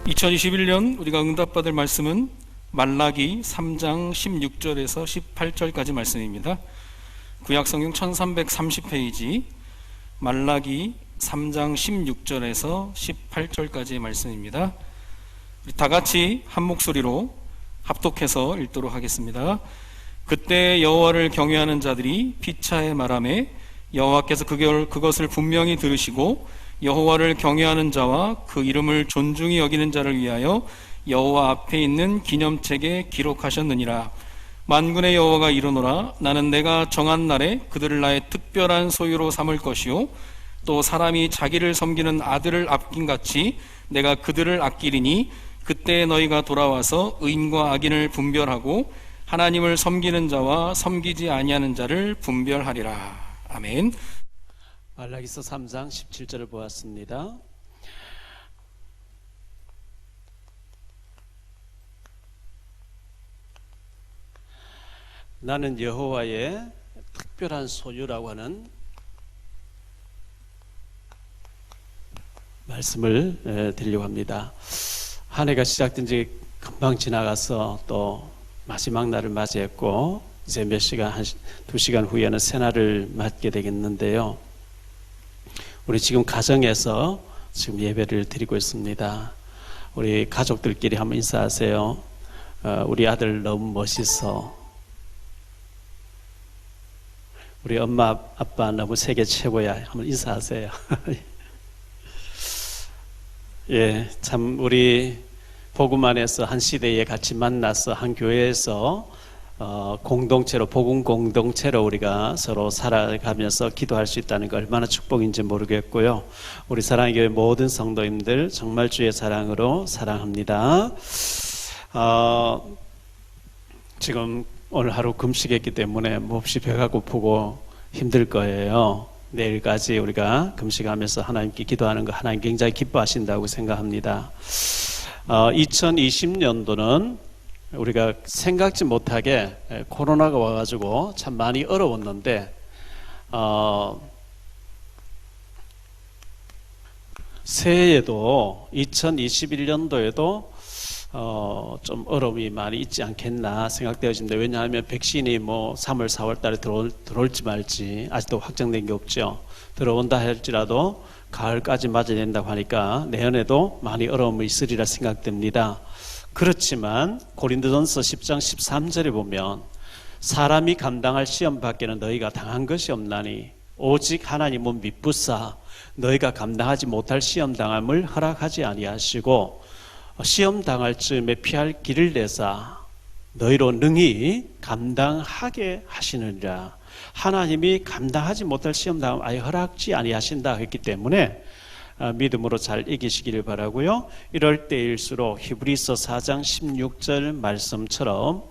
2021년 우리가 응답받을 말씀은 말라기 3장 16절에서 18절까지 말씀입니다. 구약성경 1330페이지 말라기 3장 16절에서 18절까지의 말씀입니다. 우리 다 같이 한 목소리로 합독해서 읽도록 하겠습니다. 그때 여호와를 경외하는 자들이 피차에 말하매 여호와께서 그것을 분명히 들으시고 여호와를 경외하는 자와 그 이름을 존중히 여기는 자를 위하여 여호와 앞에 있는 기념책에 기록하셨느니라. 만군의 여호와가 이르노라. 나는 내가 정한 날에 그들을 나의 특별한 소유로 삼을 것이요 또 사람이 자기를 섬기는 아들을 아낀같이 내가 그들을 아끼리니 그때 너희가 돌아와서 의인과 악인을 분별하고 하나님을 섬기는 자와 섬기지 아니하는 자를 분별하리라. 아멘. 말라기서 3장 17절을 보았습니다. 나는 여호와의 특별한 소유라고 하는 말씀을 드리려고 합니다. 한 해가 시작된 지 금방 지나가서 또 마지막 날을 맞이했고 이제 몇 시간, 한 2시간 후에는 새날을 맞게 되겠는데요. 우리 지금 가정에서 지금 예배를 드리고 있습니다. 우리 가족들끼리 한번 인사하세요. 우리 아들 너무 멋있어. 우리 엄마 아빠 너무 세계 최고야. 한번 인사하세요. 예, 참 우리 복음 안에서 한 시대에 같이 만나서 한 교회에서 공동체로, 복음 공동체로 우리가 서로 살아가면서 기도할 수 있다는 게 얼마나 축복인지 모르겠고요. 우리 사랑의 교회 모든 성도님들 정말 주의 사랑으로 사랑합니다. 지금 오늘 하루 금식했기 때문에 몹시 배가 고프고 힘들 거예요. 내일까지 우리가 금식하면서 하나님께 기도하는 거 하나님 굉장히 기뻐하신다고 생각합니다. 2020년도는 우리가 생각지 못하게 코로나가 와가지고 참 많이 어려웠는데 새해에도 2021년도에도 좀 어려움이 많이 있지 않겠나 생각되어집니다. 왜냐하면 백신이 뭐 3월 4월 달에 들어올지 말지 아직도 확정된 게 없죠. 들어온다 할지라도 가을까지 맞아야 된다고 하니까 내년에도 많이 어려움이 있으리라 생각됩니다. 그렇지만 고린도전서 10장 13절에 보면 사람이 감당할 시험 밖에는 너희가 당한 것이 없나니 오직 하나님은 미쁘사 너희가 감당하지 못할 시험 당함을 허락하지 아니하시고 시험 당할 즈음에 피할 길을 내사 너희로 능히 감당하게 하시느니라. 하나님이 감당하지 못할 시험 당함 아예 허락지 아니하신다 했기 때문에 믿음으로 잘 이기시기를 바라고요. 이럴 때일수록 히브리서 4장 16절 말씀처럼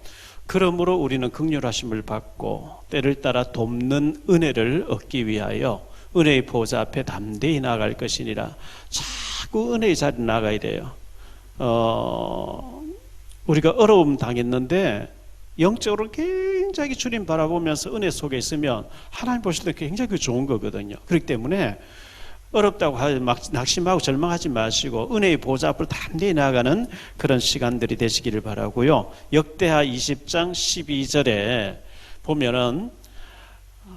그러므로 우리는 긍휼하심을 받고 때를 따라 돕는 은혜를 얻기 위하여 은혜의 보좌 앞에 담대히 나아갈 것이니라. 자꾸 은혜의 자리에 나가야 돼요. 우리가 어려움 당했는데 영적으로 굉장히 주님 바라보면서 은혜 속에 있으면 하나님 보실 때 굉장히 좋은 거거든요. 그렇기 때문에 어렵다고 막 낙심하고 절망하지 마시고 은혜의 보좌 앞으로 담대히 나아가는 그런 시간들이 되시기를 바라고요. 역대하 20장 12절에 보면은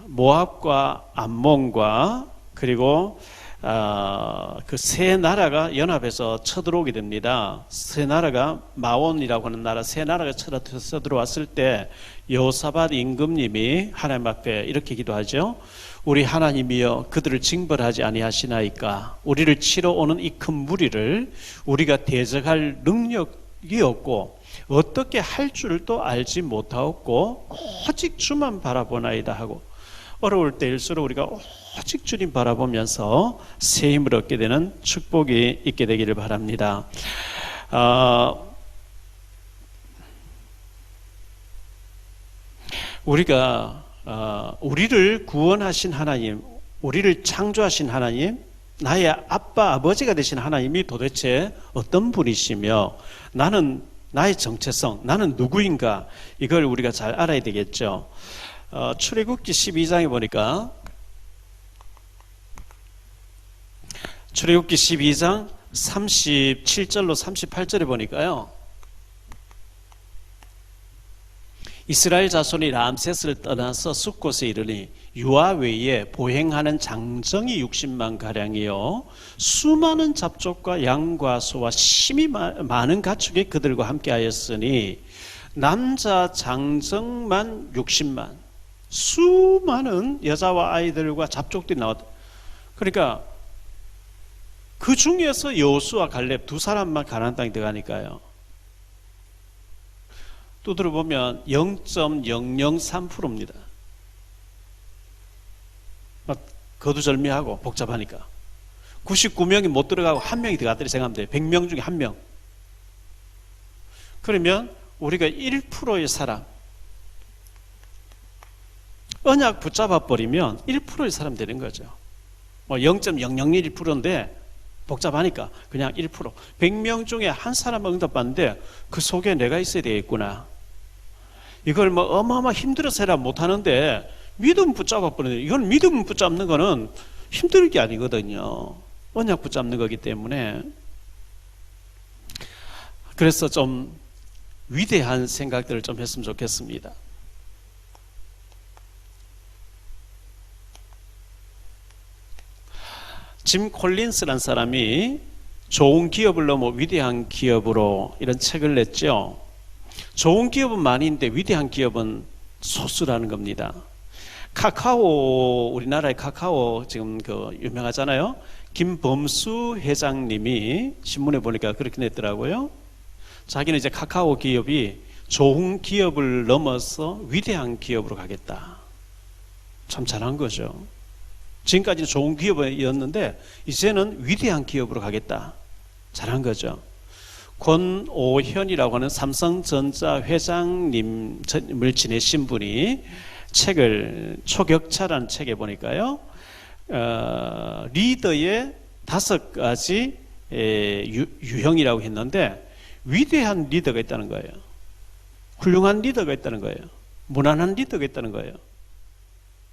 모압과 암몬과 그리고 그 세 나라가 연합해서 쳐들어오게 됩니다. 세 나라가 마온이라고 하는 나라 세 나라가 쳐들어왔을 때 여호사밧 임금님이 하나님 앞에 이렇게 기도하죠. 우리 하나님이여 그들을 징벌하지 아니하시나이까. 우리를 치러 오는 이 큰 무리를 우리가 대적할 능력이 없고 어떻게 할 줄을 또 알지 못하였고 오직 주만 바라보나이다 하고 어려울 때일수록 우리가 오직 주님 바라보면서 새 힘을 얻게 되는 축복이 있게 되기를 바랍니다. 우리가 우리를 구원하신 하나님, 우리를 창조하신 하나님, 나의 아빠, 아버지가 되신 하나님이 도대체 어떤 분이시며 나는 나의 정체성, 나는 누구인가 이걸 우리가 잘 알아야 되겠죠. 출애굽기 12장에 보니까 출애굽기 12장 37절로 38절에 보니까요, 이스라엘 자손이 람세스를 떠나서 숫곳에 이르니 유아 외에 보행하는 장정이 60만 가량이요 수많은 잡족과 양과 소와 심히 많은 가축이 그들과 함께하였으니 남자 장정만 60만, 수많은 여자와 아이들과 잡족들이 나왔다. 그러니까 그 중에서 여호수아 갈렙 두 사람만 가나안 땅에 들어가니까요. 또 들어보면 0.003%입니다. 막 거두절미하고 복잡하니까 99명이 못 들어가고 한 명이 들어갔더니 생각하면 돼요. 100명 중에 한 명. 그러면 우리가 1%의 사람, 언약 붙잡아 버리면 1%의 사람 되는 거죠. 뭐 0.001%인데 복잡하니까 그냥 1%. 100명 중에 한 사람 응답받는데 그 속에 내가 있어야 되겠구나. 이걸 뭐 어마어마 힘들어서 해라 못하는데 믿음 붙잡아 버리는, 이건 믿음 붙잡는 거는 힘들 게 아니거든요. 언약 붙잡는 거기 때문에. 그래서 좀 위대한 생각들을 좀 했으면 좋겠습니다. 짐 콜린스라는 사람이 좋은 기업을 넘어 위대한 기업으로 이런 책을 냈죠. 좋은 기업은 많이 있는데 위대한 기업은 소수라는 겁니다. 카카오, 우리나라의 카카오 지금 그 유명하잖아요. 김범수 회장님이 신문에 보니까 그렇게 냈더라고요. 자기는 이제 카카오 기업이 좋은 기업을 넘어서 위대한 기업으로 가겠다. 참 잘한 거죠. 지금까지는 좋은 기업이었는데 이제는 위대한 기업으로 가겠다. 잘한 거죠. 권오현이라고 하는 삼성전자 회장님을 지내신 분이 책을, 초격차라는 책에 보니까요, 리더의 5가지 유형이라고 했는데 위대한 리더가 있다는 거예요. 훌륭한 리더가 있다는 거예요. 무난한 리더가 있다는 거예요.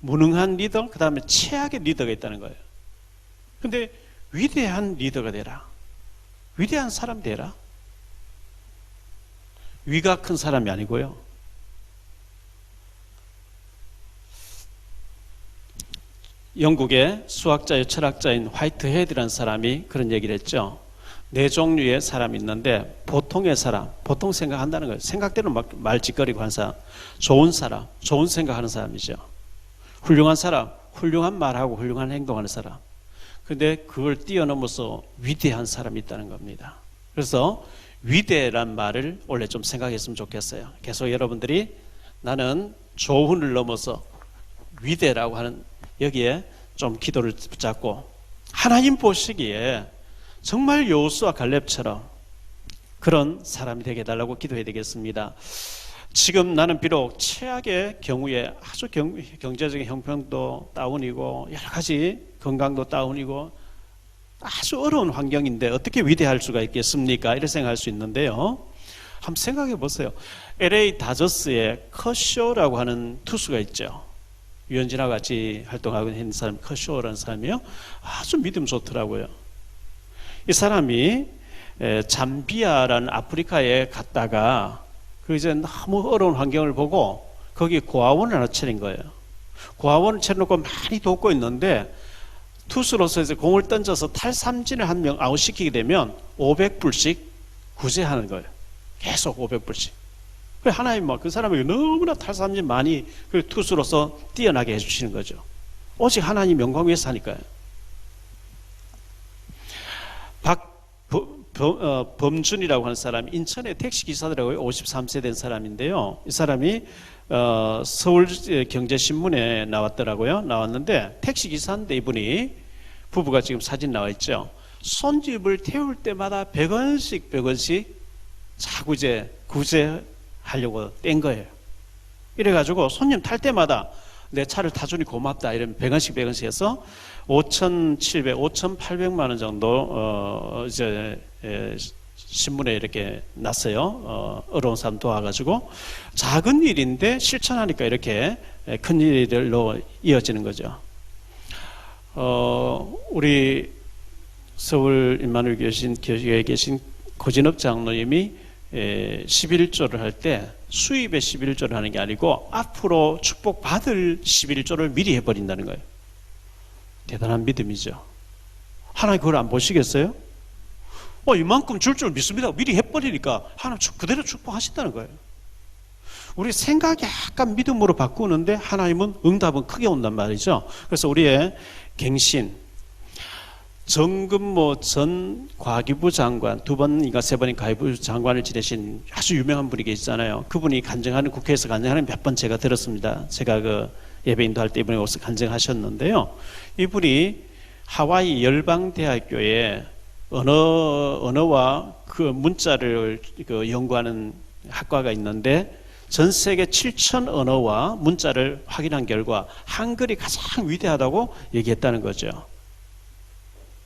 무능한 리더, 그 다음에 최악의 리더가 있다는 거예요. 근데 위대한 리더가 되라. 위대한 사람 되라. 위가 큰 사람이 아니고요. 영국의 수학자의 철학자인 화이트헤드라는 사람이 그런 얘기를 했죠. 4종류의 사람이 있는데 보통의 사람, 보통 생각한다는 거예요. 생각대로 막 말짓거리고 하는 사람, 좋은 사람, 좋은 생각하는 사람이죠. 훌륭한 사람, 훌륭한 말하고 훌륭한 행동하는 사람. 근데 그걸 뛰어넘어서 위대한 사람이 있다는 겁니다. 그래서 위대란 말을 원래 좀 생각했으면 좋겠어요. 계속 여러분들이 나는 좋은을 넘어서 위대라고 하는 여기에 좀 기도를 붙잡고 하나님 보시기에 정말 여호수아 갈렙처럼 그런 사람이 되게 해달라고 기도해야 되겠습니다. 지금 나는 비록 최악의 경우에 아주 경제적인 형편도 다운이고 여러 가지 건강도 다운이고 아주 어려운 환경인데 어떻게 위대할 수가 있겠습니까? 이렇게 생각할 수 있는데요. 한번 생각해 보세요. LA 다저스에 커쇼라고 하는 투수가 있죠. 유현진하고 같이 활동하고 있는 사람, 커쇼라는 사람이요. 아주 믿음 좋더라고요. 이 사람이 잠비아라는 아프리카에 갔다가 그 이제 너무 어려운 환경을 보고 거기 고아원을 하나 차린 거예요. 고아원을 차려놓고 많이 돕고 있는데 투수로서 이제 공을 던져서 탈삼진을 한 명 아웃시키게 되면 500불씩 구제하는 거예요. 계속 500불씩. 그래 하나님 그 사람에게 너무나 탈삼진 많이 그 투수로서 뛰어나게 해주시는 거죠. 오직 하나님 영광 위해서 하니까요. 범준이라고 하는 사람이 인천의 택시기사더라고요. 53세 된 사람인데요. 이 사람이 서울경제신문에 나왔더라고요. 나왔는데 택시기사인데 이분이 부부가 지금 사진 나와 있죠. 손집을 태울 때마다 100원씩 자꾸 이제 구제하려고 뗀 거예요. 이래가지고 손님 탈 때마다 내 차를 타주니 고맙다 이러면 100원씩 해서 5,800만 원 정도 이제 신문에 이렇게 났어요. 어려운 사람 도와가지고 작은 일인데 실천하니까 이렇게 큰 일로 이어지는 거죠. 우리 서울 임마누엘 교회에 계신 고진업 장로님이 11조를 할 때 수입에 11조를 하는 게 아니고 앞으로 축복받을 11조를 미리 해버린다는 거예요. 대단한 믿음이죠. 하나님 그걸 안 보시겠어요? 이만큼 줄 줄 믿습니다. 미리 해버리니까 하나님 그대로 축복하신다는 거예요. 우리 생각이 약간 믿음으로 바꾸는데 하나님은 응답은 크게 온단 말이죠. 그래서 우리의 갱신, 정근모 전 과기부 장관, 2번인가 3번인 과기부 장관을 지내신 아주 유명한 분이 계시잖아요. 그분이 간증하는, 국회에서 간증하는 몇 번 제가 들었습니다. 제가 그 예배 인도할 때 이분이 와서 간증하셨는데요. 이분이 하와이 열방대학교에 언어와 그 문자를 연구하는 학과가 있는데 전 세계 7천 언어와 문자를 확인한 결과 한글이 가장 위대하다고 얘기했다는 거죠.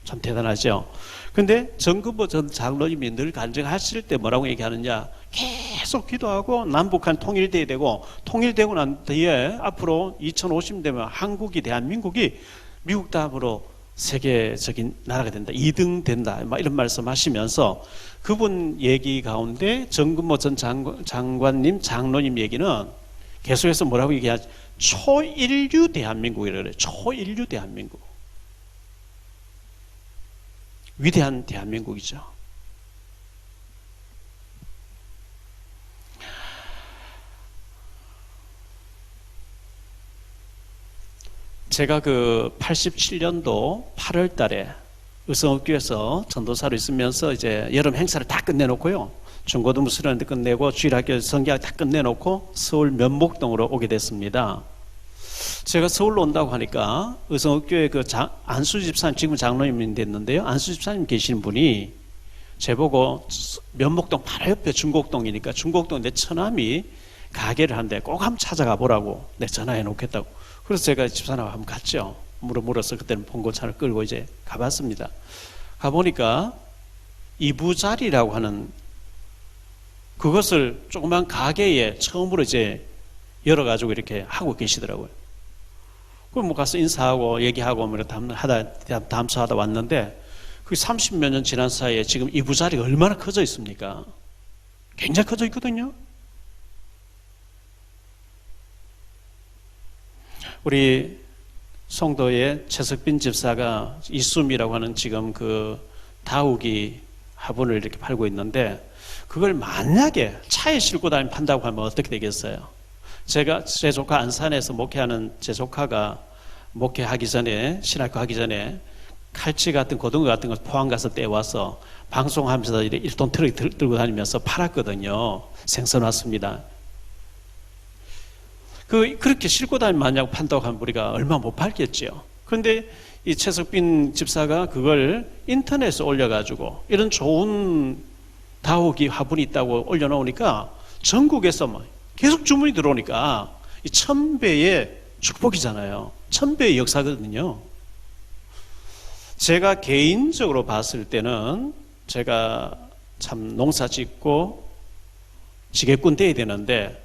참 대단하죠. 근데 정근보 전 장로님이 늘 간증하실 때 뭐라고 얘기하느냐, 계속 기도하고 남북한 통일돼야 되고, 통일되고 난 뒤에 앞으로 2050되면 한국이, 대한민국이 미국 다음으로 세계적인 나라가 된다, 2등 된다, 막 이런 말씀 하시면서 그분 얘기 가운데 정근모 전 장관님, 장로님 얘기는 계속해서 뭐라고 얘기하지? 초인류 대한민국이라고 그래요. 초인류 대한민국. 위대한 대한민국이죠. 제가 그 87년도 8월 달에 의성업교에서 전도사로 있으면서 이제 여름 행사를 다 끝내놓고요. 중고등부 수련회 끝내고 주일학교 성경학 다 끝내놓고 서울 면목동으로 오게 됐습니다. 제가 서울로 온다고 하니까 의성업교회 그 안수 집사님, 지금 장로님이 됐는데요. 안수 집사님 계시는 분이 제보고 면목동 바로 옆에 중곡동이니까 중곡동 내 처남이 가게를 한대 꼭 한번 찾아가 보라고 내 전화해 놓겠다고. 그래서 제가 집사람하고 한번 갔죠. 물어서 그때는 봉고차를 끌고 이제 가봤습니다. 가보니까 이부자리라고 하는 그것을 조그만 가게에 처음으로 이제 열어가지고 이렇게 하고 계시더라고요. 그럼 뭐 가서 인사하고 얘기하고 뭐 담소하다 왔는데 그 30몇 년 지난 사이에 지금 이부자리가 얼마나 커져 있습니까? 굉장히 커져 있거든요. 우리 송도의 최석빈 집사가 이숨이라고 하는 지금 그 다우기 화분을 이렇게 팔고 있는데 그걸 만약에 차에 싣고 다니면 판다고 하면 어떻게 되겠어요? 제 조카 안산에서 목회하는 제 조카가 목회하기 전에, 신학교 하기 전에 칼치 같은 고등어 같은 걸 포항 가서 떼와서 방송하면서 이렇게 1톤 트럭 들고 다니면서 팔았거든요. 생선 왔습니다. 그렇게 싣고 다니면 만약 판다고 하면 우리가 얼마 못 팔겠죠. 그런데 이 최석빈 집사가 그걸 인터넷에 올려가지고 이런 좋은 다우기 화분이 있다고 올려놓으니까 전국에서 막 계속 주문이 들어오니까 이 1000배의 축복이잖아요. 1000배의 역사거든요. 제가 개인적으로 봤을 때는 제가 참 농사 짓고 지게꾼 돼야 되는데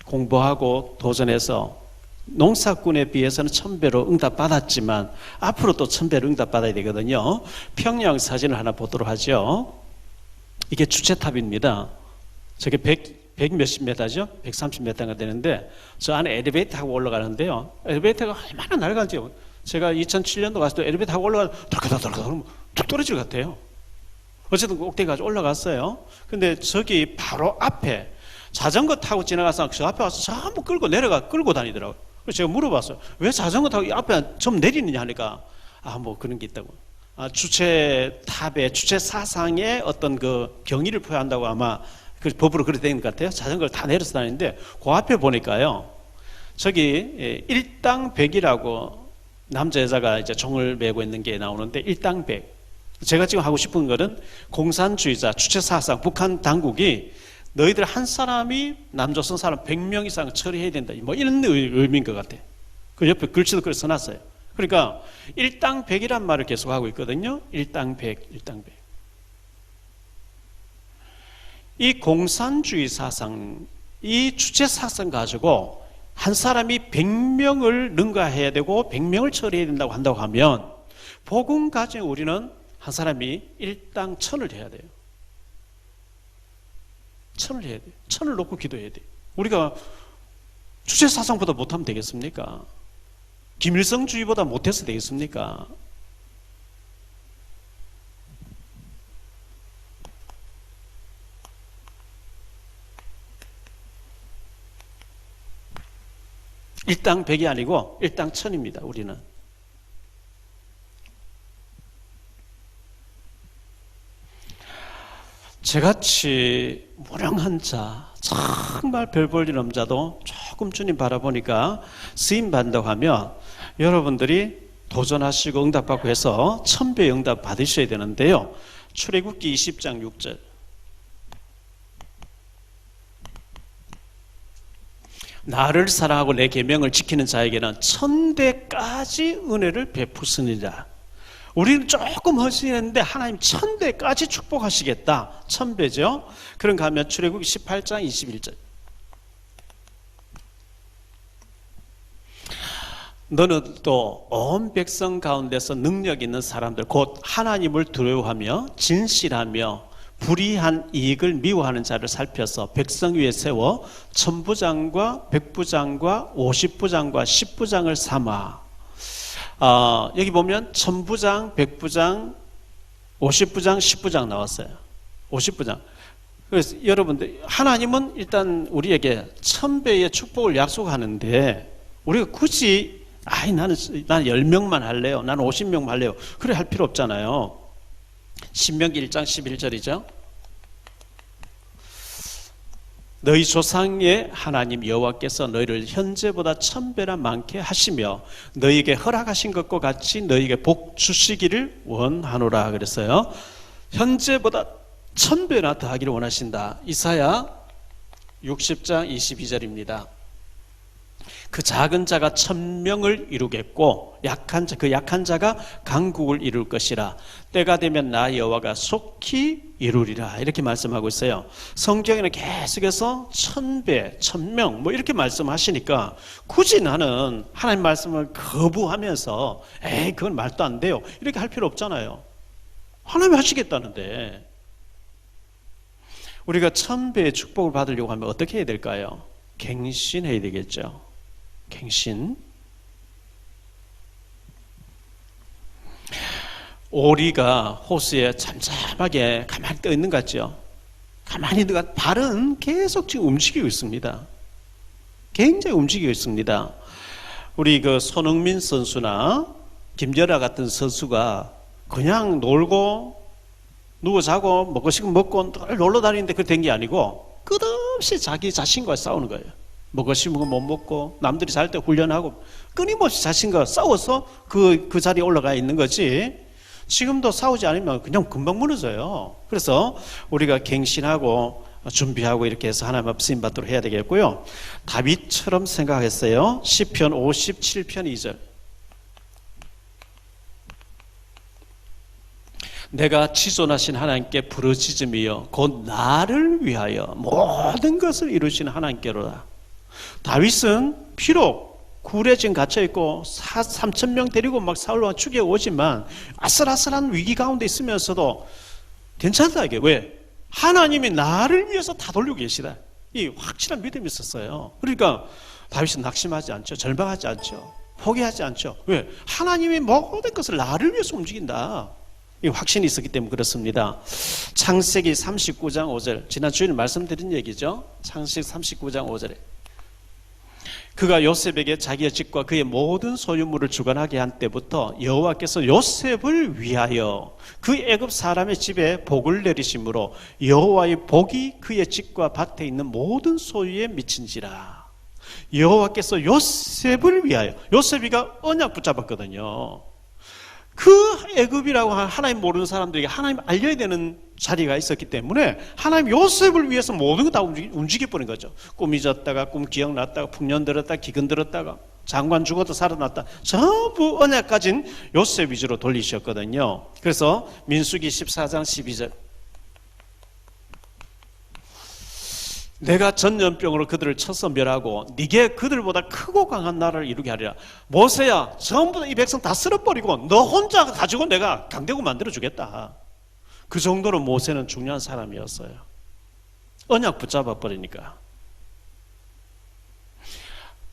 공부하고 도전해서 농사꾼에 비해서는 1000배로 응답받았지만 앞으로 또 1000배로 응답받아야 되거든요. 평양 사진을 하나 보도록 하죠. 이게 주체탑입니다. 저게 100 몇십 메타죠? 130m가 되는데 저 안에 엘리베이터 타고 올라가는데요. 엘리베이터가 얼마나 낡은지요. 제가 2007년도 갔을 때 엘리베이터 타고 올라가서 덜커덕 툭 떨어질 것 같아요. 어쨌든 꼭대기까지 올라갔어요. 근데 저기 바로 앞에 자전거 타고 지나가서 저 앞에 와서 전부 끌고 다니더라고요. 그래서 제가 물어봤어요. 왜 자전거 타고 이 앞에 좀 내리느냐 하니까 뭐 그런 게 있다고. 주체탑의 주체 사상의 어떤 그 경의를 표현한다고 아마 그 법으로 그렇게 된 것 같아요. 자전거를 다 내려서 다니는데 그 앞에 보니까요. 저기 일당 100이라고 남자 여자가 이제 종을 메고 있는 게 나오는데 일당 100. 제가 지금 하고 싶은 거는 공산주의자 주체 사상 북한 당국이 너희들 한 사람이 남조선 사람 100명 이상 처리해야 된다. 뭐 이런 의미인 것 같아. 그 옆에 글씨도 그렇게 써놨어요. 그러니까 일당 100이란 말을 계속하고 있거든요. 일당 100, 일당 100. 이 공산주의 사상, 이 주체 사상 가지고 한 사람이 100명을 능가해야 되고 100명을 처리해야 된다고 한다고 하면 복음 가진 우리는 한 사람이 일당 1000을 해야 돼요. 1000을 해야 돼요. 1000을 놓고 기도해야 돼요. 우리가 주체사상보다 못하면 되겠습니까? 김일성주의보다 못해서 되겠습니까? 일당 100이 아니고 일당 1000입니다. 우리는. 저같이 무량한 자, 정말 별 볼 일 없는 자도 조금 주님 바라보니까 쓰임 받는다고 하면 여러분들이 도전하시고 응답받고 해서 1000배 응답 받으셔야 되는데요. 출애굽기 20장 6절. 나를 사랑하고 내 계명을 지키는 자에게는 1000배까지 은혜를 베푸시니라. 우리는 조금 허시했는데 하나님 1000배까지 축복하시겠다. 1000배죠. 그런가 하면 출애굽기 18장 21절. 너는 또 온 백성 가운데서 능력 있는 사람들 곧 하나님을 두려워하며 진실하며 불의한 이익을 미워하는 자를 살펴서 백성 위에 세워 천부장과 백부장과 50부장과 10부장을 삼아. 여기 보면 천부장, 백부장, 50부장, 10부장 나왔어요. 50부장. 그래서 여러분들 하나님은 일단 우리에게 1000배의 축복을 약속하는데 우리가 굳이 나는 10명만 할래요. 나는 50명만 할래요. 그래 할 필요 없잖아요. 신명기 1장 11절이죠. 너희 조상의 하나님 여호와께서 너희를 현재보다 1000배나 많게 하시며 너희에게 허락하신 것과 같이 너희에게 복 주시기를 원하노라 그랬어요. 현재보다 1000배나 더하기를 원하신다. 이사야 60장 22절입니다. 그 작은 자가 1000명을 이루겠고 그 약한 자가 강국을 이룰 것이라. 때가 되면 나 여호와가 속히 이루리라. 이렇게 말씀하고 있어요. 성경에는 계속해서 1000배, 1000명 뭐 이렇게 말씀하시니까 굳이 나는 하나님 말씀을 거부하면서 그건 말도 안 돼요. 이렇게 할 필요 없잖아요. 하나님이 하시겠다는데. 우리가 1000배의 축복을 받으려고 하면 어떻게 해야 될까요? 갱신해야 되겠죠. 갱신. 오리가 호수에 잠잠하게 가만히 떠 있는 것 같죠. 가만히 있는 것, 발은 계속 지금 움직이고 있습니다. 굉장히 움직이고 있습니다. 우리 그 손흥민 선수나 김연아 같은 선수가 그냥 놀고 누워 자고 먹고 싶으면 먹고 놀러 다니는데 그렇게 된 게 아니고 끝없이 자기 자신과 싸우는 거예요. 먹고 싶은 거 못 먹고 남들이 잘 때 훈련하고 끊임없이 자신과 싸워서 그 자리에 올라가 있는 거지. 지금도 싸우지 않으면 그냥 금방 무너져요. 그래서 우리가 갱신하고 준비하고 이렇게 해서 하나님 앞 쓰임 받도록 해야 되겠고요. 다윗처럼 생각했어요. 시편 57편 2절. 내가 지존하신 하나님께 부르짖으며 곧 나를 위하여 모든 것을 이루시는 하나님께로다. 다윗은 비록 굴에 지금 갇혀있고 3000명 데리고 막 사울왕 죽여오지만 아슬아슬한 위기 가운데 있으면서도 괜찮다 이게. 왜? 하나님이 나를 위해서 다 돌리고 계시다. 이 확실한 믿음이 있었어요. 그러니까 다윗은 낙심하지 않죠. 절망하지 않죠. 포기하지 않죠. 왜? 하나님이 모든 것을 나를 위해서 움직인다. 이 확신이 있었기 때문에 그렇습니다. 창세기 39장 5절. 지난 주일 말씀드린 얘기죠. 창세기 39장 5절에 그가 요셉에게 자기의 집과 그의 모든 소유물을 주관하게 한 때부터 여호와께서 요셉을 위하여 그 애굽 사람의 집에 복을 내리심으로 여호와의 복이 그의 집과 밭에 있는 모든 소유에 미친지라. 여호와께서 요셉을 위하여. 요셉이가 언약 붙잡았거든요. 그 애굽이라고 하나님 모르는 사람들에게 하나님 알려야 되는 자리가 있었기 때문에 하나님 요셉을 위해서 모든 거 다 움직여버린 거죠. 꿈 잊었다가 꿈 기억났다가 풍년 들었다가 기근 들었다가 장관 죽어도 살아났다. 전부 언약 가진 요셉 위주로 돌리셨거든요. 그래서 민수기 14장 12절 내가 전염병으로 그들을 쳐서 멸하고 네게 그들보다 크고 강한 나라를 이루게 하리라. 모세야, 전부 다 이 백성 다 쓸어버리고 너 혼자 가지고 내가 강대국 만들어주겠다. 그 정도로 모세는 중요한 사람이었어요. 언약 붙잡아 버리니까.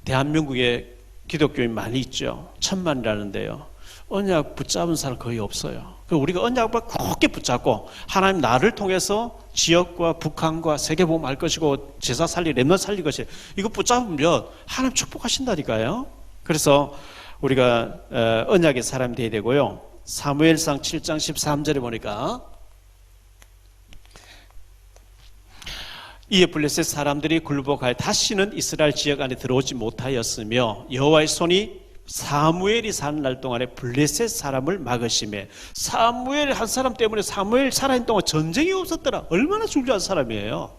대한민국에 기독교인 많이 있죠. 1000만이라는데요. 언약 붙잡은 사람 거의 없어요. 우리가 언약을 굳게 붙잡고 하나님 나를 통해서 지역과 북한과 세계복음할 것이고 제사 살리 렘넌트 살릴 것이 이거 붙잡으면 하나님 축복하신다니까요. 그래서 우리가 언약의 사람이 되어야 되고요. 사무엘상 7장 13절에 보니까 이에 블레셋 사람들이 굴복하여 다시는 이스라엘 지역 안에 들어오지 못하였으며 여호와의 손이 사무엘이 사는 날 동안에 블레셋 사람을 막으심에 사무엘 한 사람 때문에 사무엘 살아있는 동안 전쟁이 없었더라. 얼마나 중요한 사람이에요.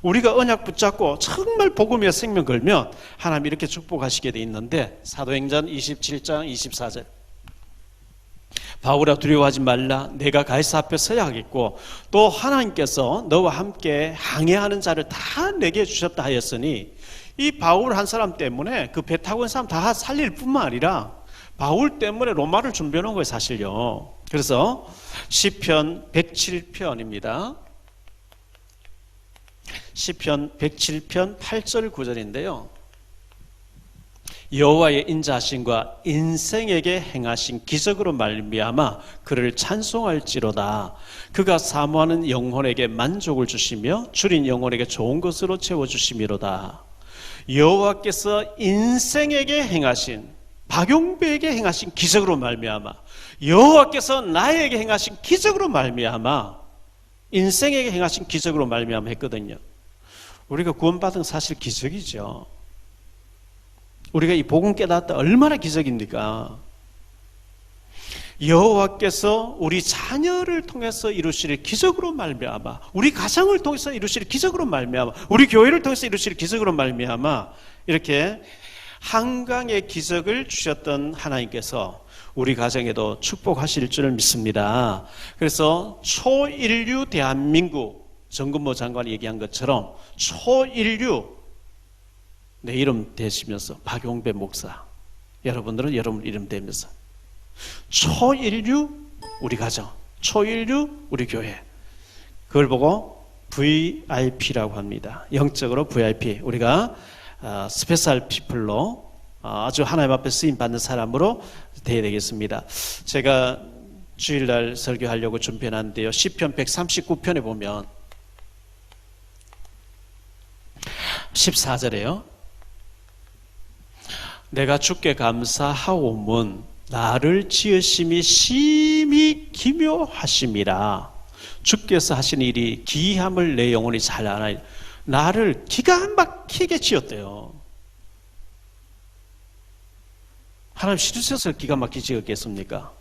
우리가 언약 붙잡고 정말 복음의 생명 걸면 하나님 이렇게 축복하시게 돼 있는데 사도행전 27장 24절 바울아 두려워하지 말라. 내가 가이사 앞에 서야 하겠고 또 하나님께서 너와 함께 항해하는 자를 다 내게 주셨다 하였으니 이 바울 한 사람 때문에 그 배 타고 있는 사람 다 살릴 뿐만 아니라 바울 때문에 로마를 준비해 놓은 거예요, 사실요. 그래서 시편 107편입니다. 시편 107편 8절 9절인데요. 여호와의 인자하심과 인생에게 행하신 기적으로 말미암아 그를 찬송할지로다. 그가 사모하는 영혼에게 만족을 주시며 줄인 영혼에게 좋은 것으로 채워주심이로다. 여호와께서 인생에게 행하신 박용배에게 행하신 기적으로 말미암아 여호와께서 나에게 행하신 기적으로 말미암아 인생에게 행하신 기적으로 말미암아 했거든요. 우리가 구원받은 사실 기적이죠. 우리가 이 복음 깨닫다 얼마나 기적입니까? 여호와께서 우리 자녀를 통해서 이루실 기적으로 말미암아 우리 가정을 통해서 이루실 기적으로 말미암아 우리 교회를 통해서 이루실 기적으로 말미암아 이렇게 한강의 기적을 주셨던 하나님께서 우리 가정에도 축복하실 줄을 믿습니다. 그래서 초인류 대한민국 정근모 장관이 얘기한 것처럼 초인류 내 이름 대시면서 박용배 목사 여러분들은 여러분 이름 대면서 초인류 우리 가정 초인류 우리 교회 그걸 보고 VIP라고 합니다. 영적으로 VIP 우리가 스페셜 피플로 아주 하나님 앞에 쓰임 받는 사람으로 되어야 되겠습니다. 제가 주일날 설교하려고 준비해놨는데요. 시편 139편에 보면 14절에요. 내가 주께 감사하오문 나를 지으심이 심히 기묘하심이라. 주께서 하신 일이 기이함을 내 영혼이 잘 아나이. 나를 기가 막히게 지었대요. 하나님 싫으셔서 기가 막히게 지었겠습니까?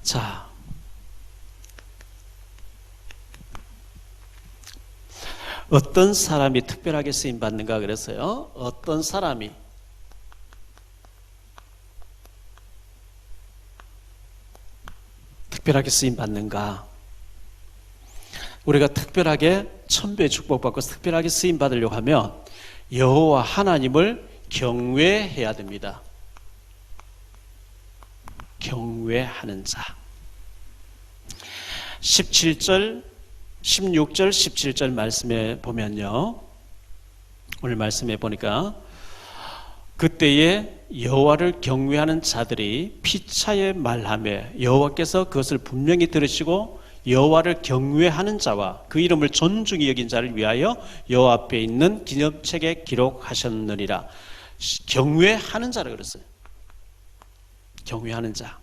자, 어떤 사람이 특별하게 쓰임 받는가 그랬어요. 어떤 사람이 특별하게 쓰임 받는가? 우리가 특별하게 천배의 축복받고 특별하게 쓰임 받으려고 하면 여호와 하나님을 경외해야 됩니다. 경외하는 자. 17절 16절 17절 말씀에 보면요. 오늘 말씀에 보니까 그때에 여호와를 경외하는 자들이 피차에 말하며 여호와께서 그것을 분명히 들으시고 여호와를 경외하는 자와 그 이름을 존중히 여긴 자를 위하여 여호와 앞에 있는 기념책에 기록하셨느니라. 경외하는 자라 그랬어요. 경외하는 자.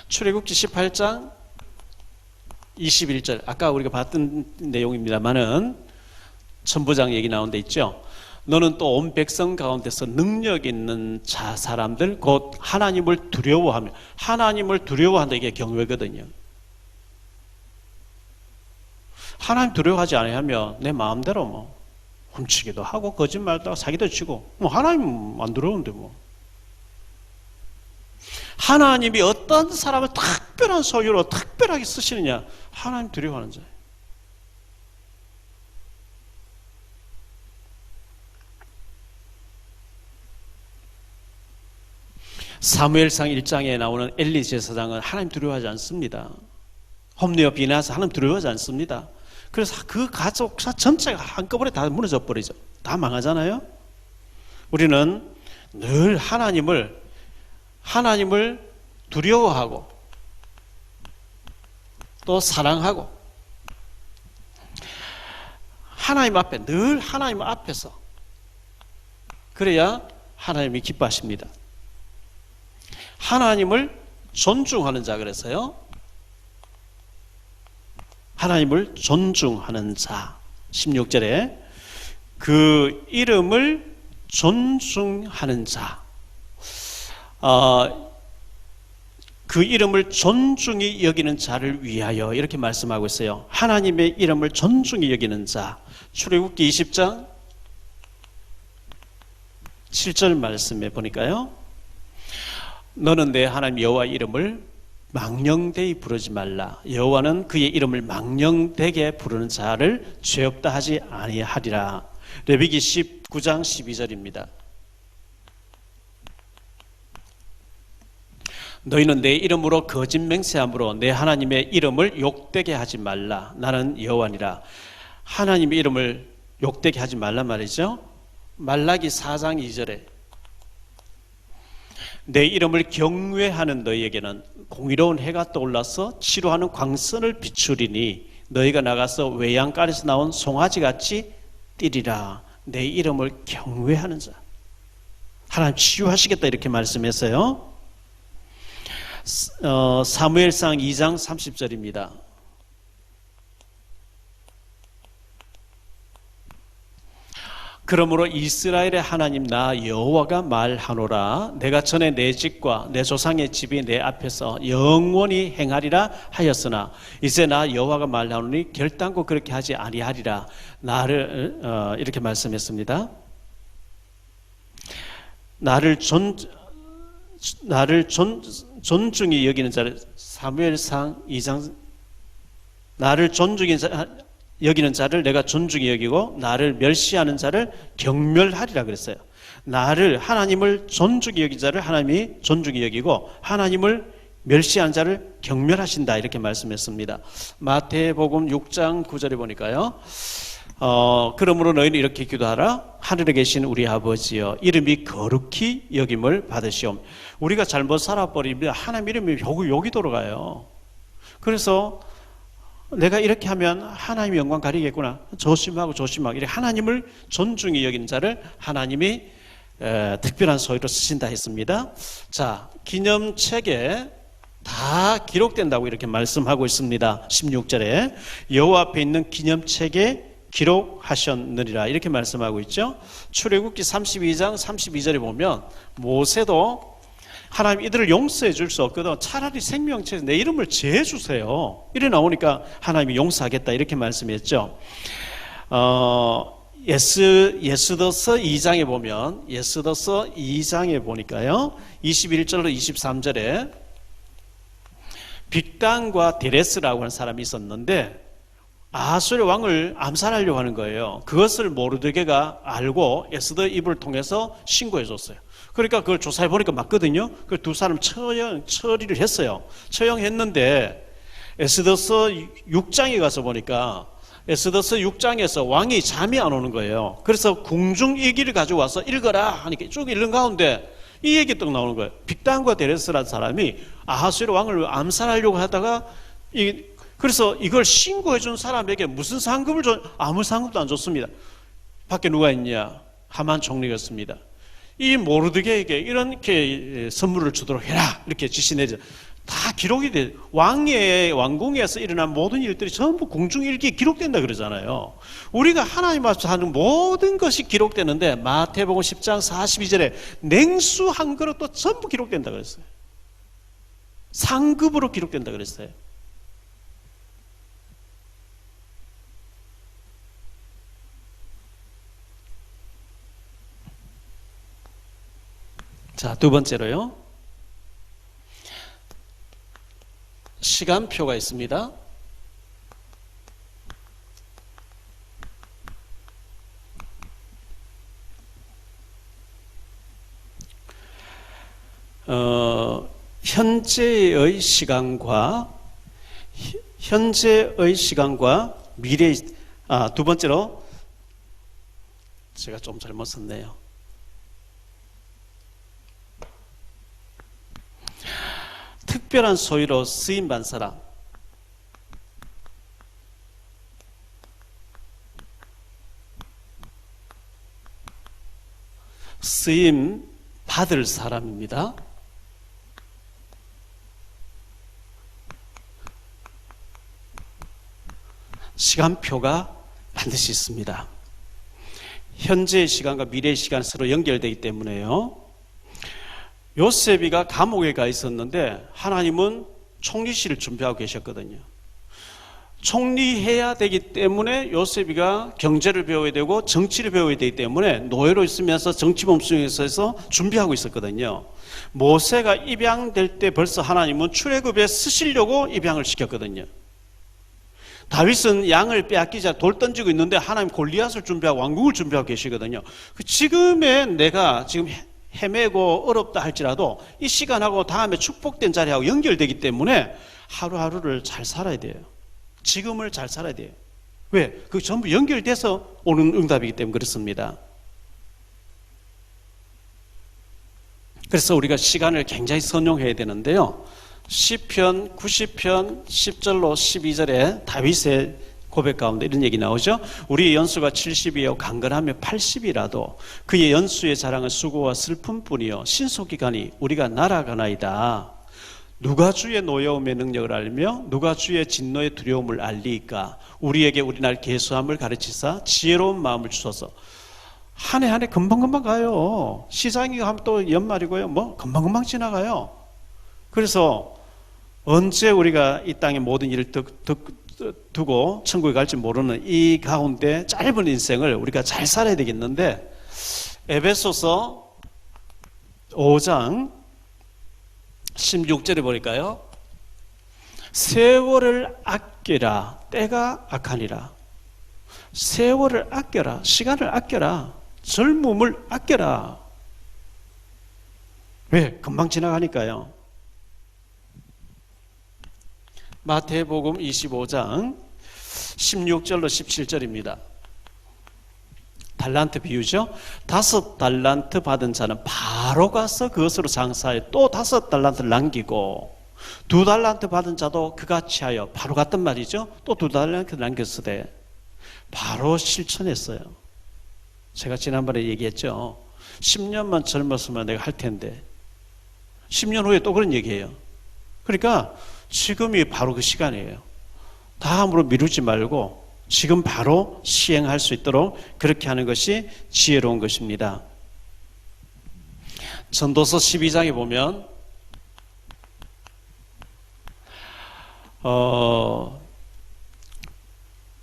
출애굽기 18장 21절 아까 우리가 봤던 내용입니다만은 천부장 얘기 나온 데 있죠. 너는 또 온 백성 가운데서 능력 있는 자 사람들 곧 하나님을 두려워하며 하나님을 두려워한다 이게 경외거든요. 하나님 두려워하지 않으면 내 마음대로 뭐 훔치기도 하고 거짓말도 하고 사기도 치고 뭐 하나님 안 두려운데 뭐 하나님이 어떤 사람을 특별한 소유로 특별하게 쓰시느냐? 하나님 두려워하는 자예요. 사무엘상 1장에 나오는 엘리 제사장은 하나님 두려워하지 않습니다. 홈리와 비나스 하나님 두려워하지 않습니다. 그래서 그 가족사 전체가 한꺼번에 다 무너져 버리죠. 다 망하잖아요. 우리는 늘 하나님을 두려워하고 또 사랑하고 하나님 앞에 늘 하나님 앞에서 그래야 하나님이 기뻐하십니다. 하나님을 존중하는 자 그래서요. 하나님을 존중하는 자 16절에 그 이름을 존중하는 자 그 이름을 존중히 여기는 자를 위하여 이렇게 말씀하고 있어요. 하나님의 이름을 존중히 여기는 자 출애굽기 20장 7절 말씀에 보니까요. 너는 내 하나님 여호와 이름을 망령되이 부르지 말라. 여호와는 그의 이름을 망령되게 부르는 자를 죄 없다 하지 아니하리라. 레위기 19장 12절입니다. 너희는 내 이름으로 거짓 맹세함으로 내 하나님의 이름을 욕되게 하지 말라. 나는 여호와니라. 하나님의 이름을 욕되게 하지 말란 말이죠. 말라기 4장 2절에 내 이름을 경외하는 너희에게는 공의로운 해가 떠올라서 치료하는 광선을 비추리니 너희가 나가서 외양간에서 나온 송아지같이 뛰리라. 내 이름을 경외하는 자. 하나님 치유하시겠다 이렇게 말씀했어요. 사무엘상 2장 30절입니다. 그러므로 이스라엘의 하나님 나 여호와가 말하노라. 내가 전에 내 집과 내 조상의 집이 내 앞에서 영원히 행하리라 하였으나 이제 나 여호와가 말하노니 결단코 그렇게 하지 아니하리라. 나를 이렇게 말씀했습니다. 나를 존중히 여기는 자를 사무엘상 2장 나를 존중히 여기는 자를 내가 존중히 여기고 나를 멸시하는 자를 경멸하리라 그랬어요. 나를 하나님을 존중히 여긴 자를 하나님이 존중히 여기고 하나님을 멸시하는 자를 경멸하신다 이렇게 말씀했습니다. 마태복음 6장 9절에 보니까요. 그러므로 너희는 이렇게 기도하라. 하늘에 계신 우리 아버지여 이름이 거룩히 여김을 받으시옵. 우리가 잘못 살아버리면 하나님 이름이 여기 돌아가요. 그래서 내가 이렇게 하면 하나님의 영광 가리겠구나. 조심하고 이렇게 하나님을 존중히 여기는 자를 하나님이 특별한 소유로 쓰신다 했습니다. 자, 기념책에 다 기록된다고 이렇게 말씀하고 있습니다. 16절에 여호와 앞에 있는 기념책에 기록하셨느니라 이렇게 말씀하고 있죠. 출애굽기 32장 32절에 보면 모세도 하나님 이들을 용서해 줄 수 없거든. 차라리 생명책에 내 이름을 제해 주세요. 이래 나오니까 하나님이 용서하겠다 이렇게 말씀했죠. 예스더서 2장에 보면 예스더서 2장에 보니까요. 21절로 23절에 빅단과 데레스라고 하는 사람이 있었는데 아하수의 왕을 암살하려고 하는 거예요. 그것을 모르드게가 알고 에스더 입을 통해서 신고해 줬어요. 그러니까 그걸 조사해 보니까 맞거든요. 그 두 사람 처리를 했어요. 처형했는데 에스더서 6장에 가서 보니까 에스더서 6장에서 왕이 잠이 안 오는 거예요. 그래서 궁중일기를 가지고 와서 읽어라 하니까 쭉 읽는 가운데 이 얘기 딱 나오는 거예요. 빅단과 데레스라는 사람이 아하수의 왕을 암살하려고 하다가 그래서 이걸 신고해 준 사람에게 무슨 상급을 아무 상급도 안 줬습니다. 밖에 누가 있냐? 하만 총리였습니다. 이 모르드게에게 이렇게 선물을 주도록 해라 이렇게 지시 내죠. 다 기록이 돼. 왕궁에서 일어난 모든 일들이 전부 궁중일기에 기록된다 그러잖아요. 우리가 하나님 앞에서 하는 모든 것이 기록되는데 마태복음 10장 42절에 냉수 한 그릇도 전부 기록된다 그랬어요. 상급으로 기록된다 그랬어요. 자, 두 번째로요. 시간표가 있습니다. 현재의 시간과 미래, 두 번째로 제가 좀 잘못 썼네요. 특별한 소위로 쓰임 받은 사람, 쓰임 받을 사람입니다. 시간표가 반드시 있습니다. 현재의 시간과 미래의 시간이 서로 연결되기 때문에요. 요셉이가 감옥에 가 있었는데 하나님은 총리실을 준비하고 계셨거든요. 총리해야 되기 때문에 요셉이가 경제를 배워야 되고 정치를 배워야 되기 때문에 노예로 있으면서 정치범 수용해서 준비하고 있었거든요. 모세가 입양될 때 벌써 하나님은 출애굽에 쓰시려고 입양을 시켰거든요. 다윗은 양을 빼앗기자 돌 던지고 있는데 하나님 골리앗을 준비하고 왕국을 준비하고 계시거든요. 지금의 내가 지금 헤매고 어렵다 할지라도 이 시간하고 다음에 축복된 자리하고 연결되기 때문에 하루하루를 잘 살아야 돼요. 지금을 잘 살아야 돼요. 왜? 그게 전부 연결돼서 오는 응답이기 때문에 그렇습니다. 그래서 우리가 시간을 굉장히 선용해야 되는데요. 시편 90편 10절로 12절에 다윗의 고백 가운데 이런 얘기 나오죠. 우리의 연수가 70이요 강건하며 80이라도 그의 연수의 자랑은 수고와 슬픔뿐이요 신속기간이 우리가 날아가나이다. 누가 주의 노여움의 능력을 알며 누가 주의 진노의 두려움을 알리이까. 우리에게 우리날 계수함을 가르치사 지혜로운 마음을 주소서. 한 해 한 해 금방금방 가요. 시장이 하면 또 연말이고요. 뭐 금방금방 지나가요. 그래서 언제 우리가 이 땅의 모든 일을 두고 천국에 갈지 모르는 이 가운데 짧은 인생을 우리가 잘 살아야 되겠는데, 에베소서 5장 16절에 보니까요, 세월을 아끼라 때가 악하니라. 세월을 아껴라, 시간을 아껴라, 젊음을 아껴라. 왜? 금방 지나가니까요. 마태복음 25장 16절로 17절입니다. 달란트 비유죠. 5달란트 받은 자는 바로 가서 그것으로 장사해 또 5달란트를 남기고, 2달란트 받은 자도 그같이 하여 바로 갔단 말이죠. 또 2달란트 남겼으되 바로 실천했어요. 제가 지난번에 얘기했죠. 10년만 젊었으면 내가 할 텐데 10년 후에 또 그런 얘기예요. 그러니까 지금이 바로 그 시간이에요. 다음으로 미루지 말고 지금 바로 시행할 수 있도록 그렇게 하는 것이 지혜로운 것입니다. 전도서 12장에 보면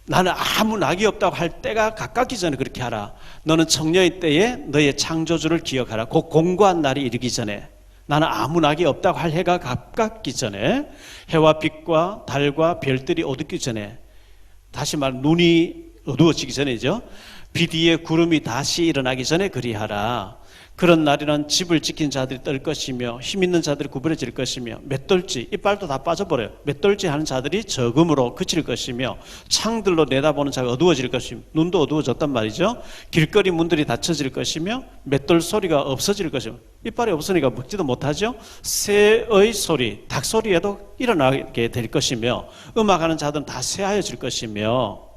나는 아무 낙이 없다고 할 때가 가깝기 전에 그렇게 하라. 너는 청년의 때에 너의 창조주를 기억하라. 곧 공고한 날이 이르기 전에, 나는 아무 낙이 없다고 할 해가 가깝기 전에, 해와 빛과 달과 별들이 어둡기 전에, 다시 말 눈이 어두워지기 전이죠. 빛 위에 구름이 다시 일어나기 전에 그리하라. 그런 날에는 집을 지킨 자들이 떨 것이며 힘 있는 자들이 구부러질 것이며 맷돌지, 이빨도 다 빠져버려요. 맷돌지 하는 자들이 적음으로 그칠 것이며 창들로 내다보는 자가 어두워질 것이며, 눈도 어두워졌단 말이죠. 길거리 문들이 닫혀질 것이며 맷돌 소리가 없어질 것이며, 이빨이 없으니까 먹지도 못하죠. 새의 소리, 닭 소리에도 일어나게 될 것이며, 음악하는 자들은 다 쇠하여질 것이며,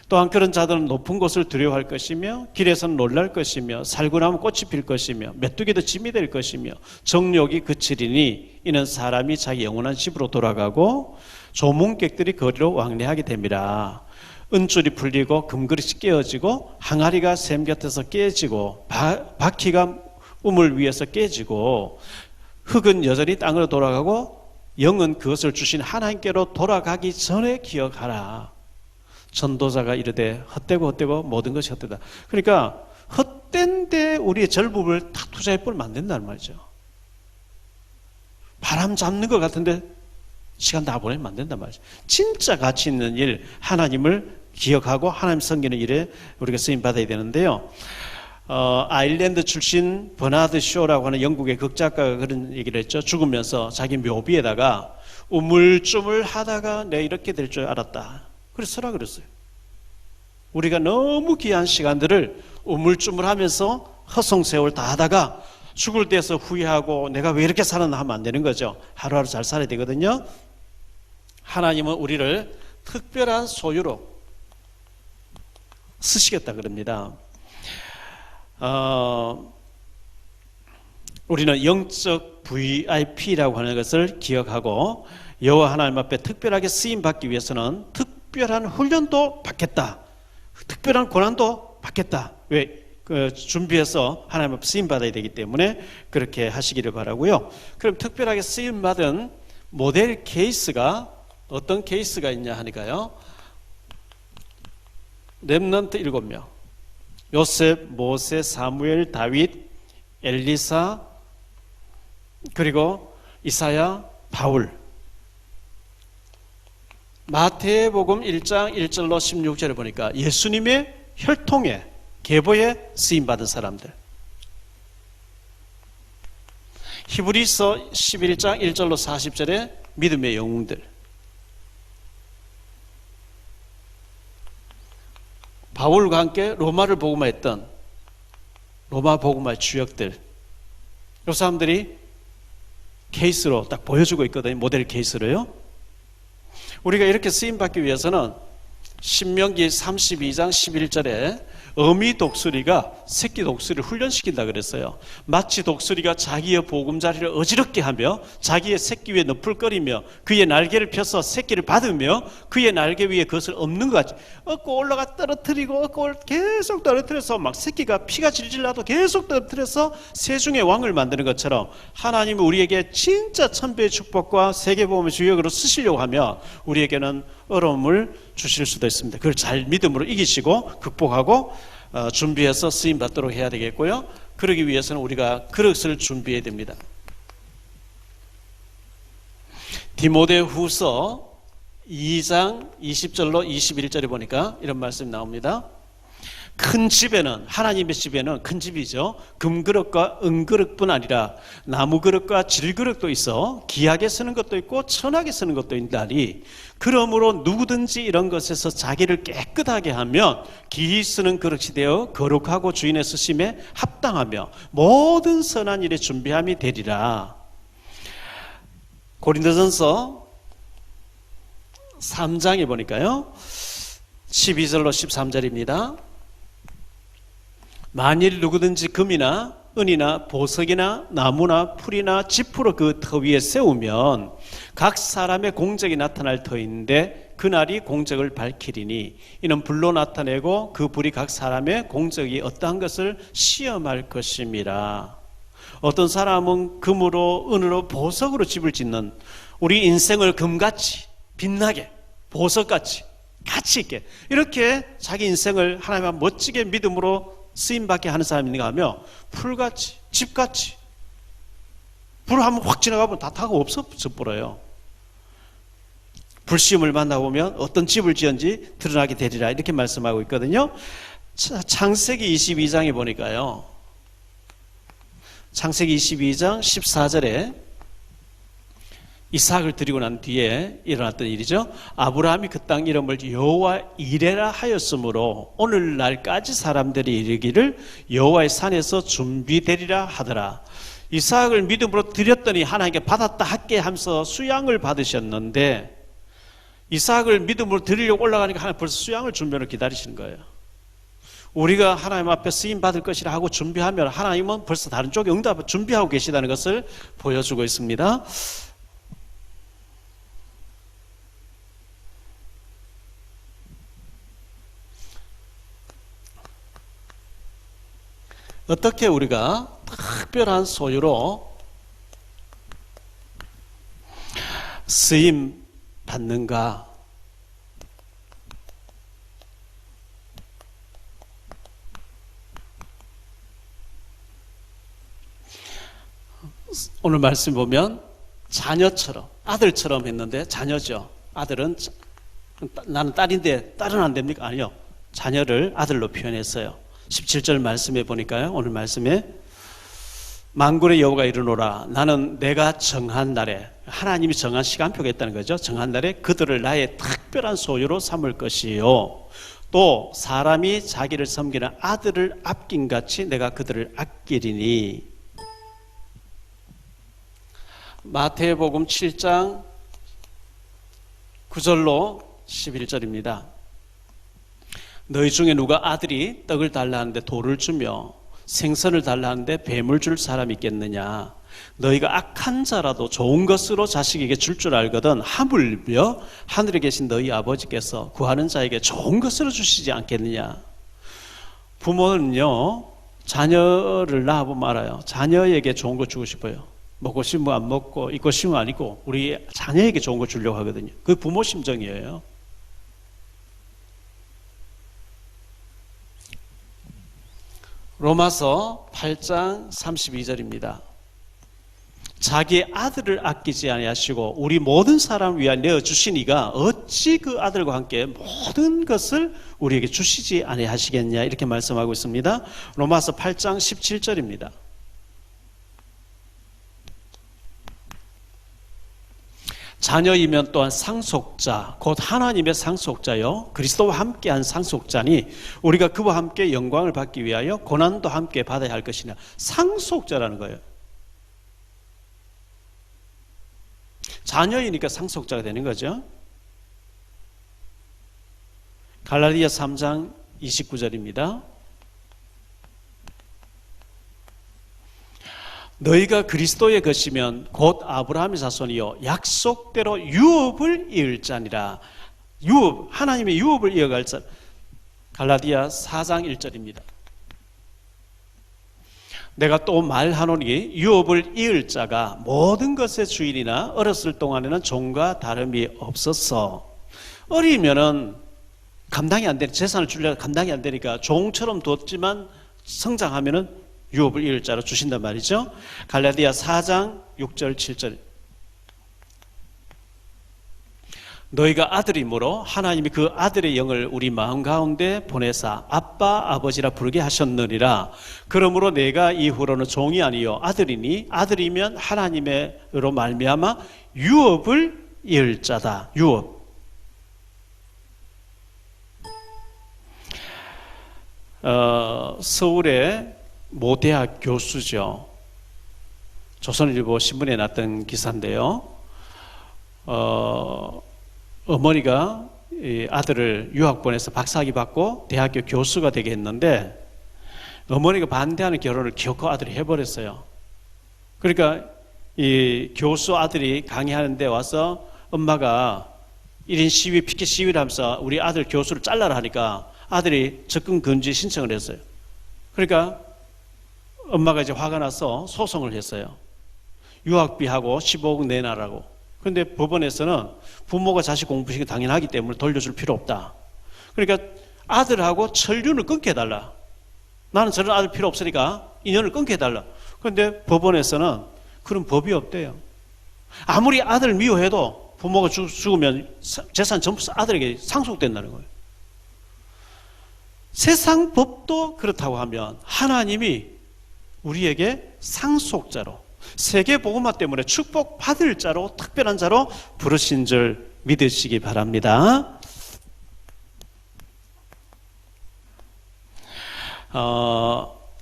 또한 그런 자들은 높은 곳을 두려워할 것이며 길에서는 놀랄 것이며 살구나무 꽃이 필 것이며 메뚜기도 짐이 될 것이며 정욕이 그치리니 이는 사람이 자기 영원한 집으로 돌아가고 조문객들이 거리로 왕래하게 됩니다. 은줄이 풀리고 금그릇이 깨어지고 항아리가 샘 곁에서 깨지고 바퀴가 우물 위에서 깨지고 흙은 여전히 땅으로 돌아가고 영은 그것을 주신 하나님께로 돌아가기 전에 기억하라. 전도자가 이르되 헛되고 모든 것이 헛되다. 그러니까 헛된데 우리의 젊음을 다 투자해 버리면 안 된다는 말이죠. 바람 잡는 것 같은데 시간 다 보내면 안 된단 말이죠. 진짜 가치 있는 일, 하나님을 기억하고 하나님 섬기는 일에 우리가 쓰임 받아야 되는데요. 아일랜드 출신 버나드 쇼라고 하는 영국의 극작가가 그런 얘기를 했죠. 죽으면서 자기 묘비에다가 우물쭈물 하다가 내가 이렇게 될 줄 알았다. 그래서 쓰라 그랬어요. 우리가 너무 귀한 시간들을 우물쭈물하면서 허송세월 다 하다가 죽을 때서 후회하고 내가 왜 이렇게 살았나 하면 안 되는 거죠. 하루하루 잘 살아야 되거든요. 하나님은 우리를 특별한 소유로 쓰시겠다 그럽니다. 우리는 영적 VIP라고 하는 것을 기억하고 여호와 하나님 앞에 특별하게 쓰임받기 위해서는 특별한 훈련도 받겠다. 특별한 고난도 받겠다. 왜? 준비해서 하나님 앞에 쓰임받아야 되기 때문에 그렇게 하시기를 바라고요. 그럼 특별하게 쓰임받은 모델 케이스가 어떤 케이스가 있냐 하니까요. 렘넌트 7명. 요셉, 모세, 사무엘, 다윗, 엘리사, 그리고 이사야, 바울. 마태복음 1장 1절로 16절에 보니까 예수님의 혈통에 계보에 쓰임받은 사람들. 히브리서 11장 1절로 40절에 믿음의 영웅들. 바울과 함께 로마를 복음화했던 로마 복음화의 주역들. 이 사람들이 케이스로 딱 보여주고 있거든요. 모델 케이스로요. 우리가 이렇게 쓰임받기 위해서는 신명기 32장 11절에 어미 독수리가 새끼 독수리를 훈련시킨다 그랬어요. 마치 독수리가 자기의 보금자리를 어지럽게 하며 자기의 새끼 위에 너풀거리며 그의 날개를 펴서 새끼를 받으며 그의 날개 위에 그것을 엎는 것 같이 얻고 올라가 떨어뜨리고 얻고 계속 떨어뜨려서 막 새끼가 피가 질질 나도 계속 떨어뜨려서 세중의 왕을 만드는 것처럼 하나님은 우리에게 진짜 천배의 축복과 세계복음의 주역으로 쓰시려고 하면 우리에게는 어려움을 주실 수도 있습니다. 그걸 잘 믿음으로 이기시고 극복하고 준비해서 쓰임 받도록 해야 되겠고요. 그러기 위해서는 우리가 그릇을 준비해야 됩니다. 디모데후서 2장 20절로 21절에 보니까 이런 말씀이 나옵니다. 큰 집에는 하나님의 집에는 큰 집이죠. 금그릇과 은그릇뿐 아니라 나무그릇과 질그릇도 있어 귀하게 쓰는 것도 있고 천하게 쓰는 것도 있다니 그러므로 누구든지 이런 것에서 자기를 깨끗하게 하면 귀히 쓰는 그릇이 되어 거룩하고 주인의 쓰심에 합당하며 모든 선한 일에 준비함이 되리라. 고린도전서 3장에 보니까요 12절로 13절입니다. 만일 누구든지 금이나 은이나 보석이나 나무나 풀이나 지푸로 그 터 위에 세우면 각 사람의 공적이 나타날 터인데 그날이 공적을 밝히리니 이는 불로 나타내고 그 불이 각 사람의 공적이 어떠한 것을 시험할 것임이라. 어떤 사람은 금으로 은으로 보석으로 집을 짓는 우리 인생을 금같이 빛나게 보석같이 가치 있게 이렇게 자기 인생을 하나님 앞에 멋지게 믿음으로 쓰임받게 하는 사람이 있는가 하면 풀같이 집같이 불 한번 확 지나가면 다 타고 없어져버려요. 불시험을 만나보면 어떤 집을 지은지 드러나게 되리라 이렇게 말씀하고 있거든요. 창세기 22장에 보니까요 창세기 22장 14절에 이삭을 드리고 난 뒤에 일어났던 일이죠. 아브라함이 그 땅 이름을 여호와 이레라 하였으므로 오늘날까지 사람들이 이르기를 여호와의 산에서 준비되리라 하더라. 이삭을 믿음으로 드렸더니 하나님께 받았다 할게 하면서 수양을 받으셨는데 이삭을 믿음으로 드리려고 올라가니까 하나님 벌써 수양을 준비하러 기다리시는 거예요. 우리가 하나님 앞에 쓰임 받을 것이라 하고 준비하면 하나님은 벌써 다른 쪽에 응답을 준비하고 계시다는 것을 보여주고 있습니다. 어떻게 우리가 특별한 소유로 쓰임 받는가? 오늘 말씀 보면 자녀처럼, 아들처럼 했는데 자녀죠. 아들은 나는 딸인데 딸은 안 됩니까? 아니요. 자녀를 아들로 표현했어요. 17절 말씀에 보니까요. 오늘 말씀에 만군의 여호와가 이르노라 나는 내가 정한 날에, 하나님이 정한 시간표가 있다는 거죠. 정한 날에 그들을 나의 특별한 소유로 삼을 것이요 또 사람이 자기를 섬기는 아들을 아낀 같이 내가 그들을 아끼리니. 마태복음 7장 9절로 11절입니다. 너희 중에 누가 아들이 떡을 달라 하는데 돌을 주며 생선을 달라 하는데 뱀을 줄 사람이 있겠느냐. 너희가 악한 자라도 좋은 것으로 자식에게 줄 줄 알거든 하물며 하늘에 계신 너희 아버지께서 구하는 자에게 좋은 것으로 주시지 않겠느냐. 부모는요 자녀를 낳아보면 알아요. 자녀에게 좋은 거 주고 싶어요. 먹고 싶으면 안 먹고 입고 싶으면 안 입고 우리 자녀에게 좋은 거 주려고 하거든요. 그게 부모 심정이에요. 로마서 8장 32절입니다. 자기 아들을 아끼지 아니하시고 우리 모든 사람을 위하여 내어주시니가 어찌 그 아들과 함께 모든 것을 우리에게 주시지 아니하시겠냐 이렇게 말씀하고 있습니다. 로마서 8장 17절입니다. 자녀이면 또한 상속자, 곧 하나님의 상속자요 그리스도와 함께한 상속자니 우리가 그와 함께 영광을 받기 위하여 고난도 함께 받아야 할 것이냐. 상속자라는 거예요. 자녀이니까 상속자가 되는 거죠. 갈라디아 3장 29절입니다. 너희가 그리스도의 것이면 곧 아브라함의 자손이요 약속대로 유업을 이을 자니라. 유업, 하나님의 유업을 이어갈 자. 갈라디아 4장 1절입니다. 내가 또 말하노니 유업을 이을 자가 모든 것의 주인이나 어렸을 동안에는 종과 다름이 없었어. 어리면은 감당이 안 되니 재산을 주려고 감당이 안 되니까 종처럼 뒀지만 성장하면은 유업을 이을 자로 주신단 말이죠. 갈라디아 4장 6절 7절. 너희가 아들이므로 하나님이 그 아들의 영을 우리 마음 가운데 보내사 아빠 아버지라 부르게 하셨느니라. 그러므로 내가 이후로는 종이 아니요 아들이니 아들이면 하나님으로 말미암아 유업을 이을 자다. 유업. 서울의 모 대학 교수죠. 조선일보 신문에 났던 기사인데요. 어머니가 아들을 유학 보내서 박사학위 받고 대학교 교수가 되게 했는데 어머니가 반대하는 결혼을 기어코 아들이 해버렸어요. 그러니까 이 교수 아들이 강의하는데 와서 엄마가 1인 시위, 피켓 시위를 하면서 우리 아들 교수를 잘라라 하니까 아들이 접근 금지 신청을 했어요. 그러니까 엄마가 이제 화가 나서 소송을 했어요. 유학비하고 15억 내놔라고. 그런데 법원에서는 부모가 자식 공부시키기 당연하기 때문에 돌려줄 필요 없다. 그러니까 아들하고 천륜을 끊게 해달라. 나는 저런 아들 필요 없으니까 인연을 끊게 해달라. 그런데 법원에서는 그런 법이 없대요. 아무리 아들을 미워해도 부모가 죽으면 재산 전부 아들에게 상속된다는 거예요. 세상 법도 그렇다고 하면 하나님이 우리에게 상속자로 세계 복음화 때문에 축복받을 자로 특별한 자로 부르신 줄 믿으시기 바랍니다.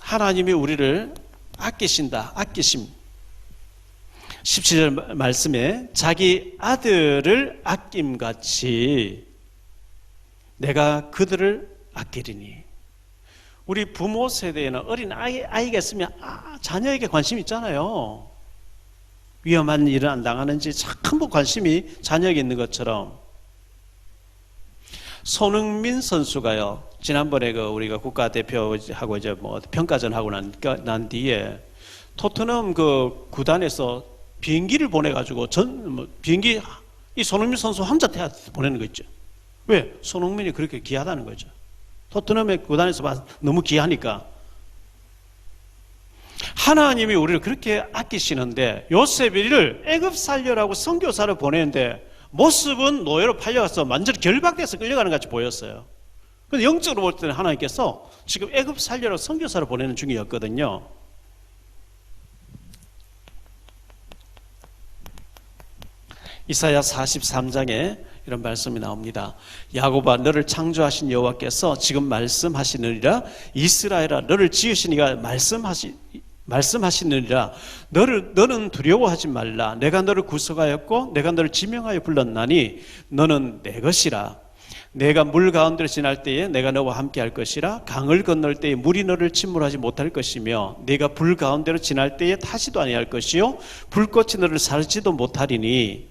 하나님이 우리를 아끼신다. 아끼심. 17절 말씀에 자기 아들을 아낌같이 내가 그들을 아끼리니. 우리 부모 세대에는 어린 아이가 있으면 자녀에게 관심이 있잖아요. 위험한 일은 안 당하는지 참 관심이 자녀에게 있는 것처럼. 손흥민 선수가요. 지난번에 우리가 국가대표하고 이제 평가전 하고 난 뒤에 토트넘 구단에서 비행기를 보내가지고 비행기 이 손흥민 선수 혼자 보내는 거 있죠. 왜? 손흥민이 그렇게 귀하다는 거죠. 토트넘의 구단에서 봐서 너무 귀하니까. 하나님이 우리를 그렇게 아끼시는데 요셉이를 애굽 살려라고 선교사를 보내는데 모습은 노예로 팔려가서 완전히 결박돼서 끌려가는 것 같이 보였어요. 근데 영적으로 볼 때는 하나님께서 지금 애굽 살려라고 선교사를 보내는 중이었거든요. 이사야 43장에 이런 말씀이 나옵니다. 야곱아, 너를 창조하신 여호와께서 지금 말씀하시느니라. 이스라엘아, 너를 지으신 이가 말씀하시느니라. 너는 두려워하지 말라. 내가 너를 구속하였고 내가 너를 지명하여 불렀나니 너는 내 것이라. 내가 물 가운데를 지날 때에 내가 너와 함께 할 것이라. 강을 건널 때에 물이 너를 침몰하지 못할 것이며 내가 불 가운데로 지날 때에 타지도 아니할 것이요 불꽃이 너를 사르지도 못하리니